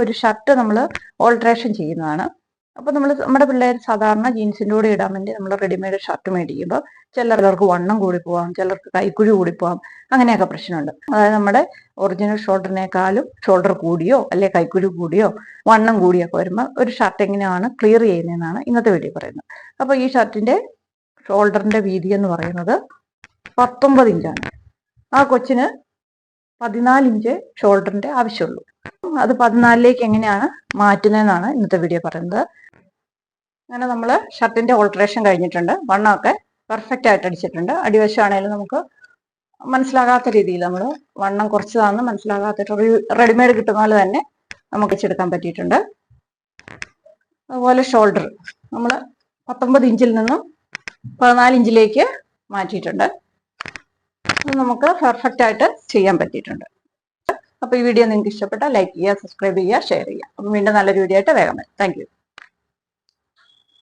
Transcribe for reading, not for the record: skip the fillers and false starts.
ഒരു ഷർട്ട് നമ്മൾ ഓൾട്രേഷൻ ചെയ്യുന്നതാണ്. അപ്പോൾ നമ്മുടെ പിള്ളേർ സാധാരണ ജീൻസിൻ്റെ കൂടെ ഇടാൻ വേണ്ടി നമ്മൾ റെഡിമെയ്ഡ് ഷർട്ട് മേടിക്കുമ്പോൾ ചിലർക്ക് വണ്ണം കൂടി പോവാം, ചിലർക്ക് കൈക്കുഴി കൂടി പോവാം, അങ്ങനെയൊക്കെ പ്രശ്നമുണ്ട്. അതായത് നമ്മുടെ ഒറിജിനൽ ഷോൾഡറിനേക്കാളും ഷോൾഡർ കൂടിയോ അല്ലെ കൈക്കുഴി കൂടിയോ വണ്ണം കൂടിയൊക്കെ വരുമ്പോൾ ഒരു ഷർട്ട് എങ്ങനെയാണ് ക്ലിയർ ചെയ്യുന്നതെന്നാണ് ഇന്നത്തെ വീഡിയോ പറയുന്നത്. അപ്പോൾ ഈ ഷർട്ടിന്റെ ഷോൾഡറിന്റെ വീതി എന്ന് പറയുന്നത് 19 ഇഞ്ചാണ്. ആ കൊച്ചിന് 14 ഇഞ്ച് ഷോൾഡറിന്റെ ആവശ്യമുള്ളൂ. അത് 14ലേക്ക് എങ്ങനെയാണ് മാറ്റുന്നതെന്നാണ് ഇന്നത്തെ വീഡിയോ പറയുന്നത്. അങ്ങനെ നമ്മൾ ഷർട്ടിന്റെ ഓൾട്രേഷൻ കഴിഞ്ഞിട്ടുണ്ട്. വണ്ണമൊക്കെ പെർഫെക്റ്റ് ആയിട്ട് അടിച്ചിട്ടുണ്ട്. അടിവശമാണെങ്കിലും നമുക്ക് മനസ്സിലാകാത്ത രീതിയിൽ നമ്മൾ വണ്ണം കുറച്ചതാണെന്ന് മനസ്സിലാകാത്ത റെഡിമെയ്ഡ് കിട്ടുന്ന പോലെ തന്നെ നമുക്ക് വെച്ചെടുക്കാൻ പറ്റിയിട്ടുണ്ട്. അതുപോലെ ഷോൾഡർ നമ്മൾ 19 ഇഞ്ചിൽ നിന്നും 14 ഇഞ്ചിലേക്ക് മാറ്റിയിട്ടുണ്ട്. അത് നമുക്ക് പെർഫെക്റ്റ് ആയിട്ട് ചെയ്യാൻ പറ്റിയിട്ടുണ്ട്. അപ്പോൾ ഈ വീഡിയോ നിങ്ങൾക്ക് ഇഷ്ടപ്പെട്ടാൽ ലൈക്ക് ചെയ്യുക, സബ്സ്ക്രൈബ് ചെയ്യുക, ഷെയർ ചെയ്യുക. അപ്പം വീണ്ടും നല്ലൊരു വീഡിയോ ആയിട്ട് വേഗം വരാം. Thank you.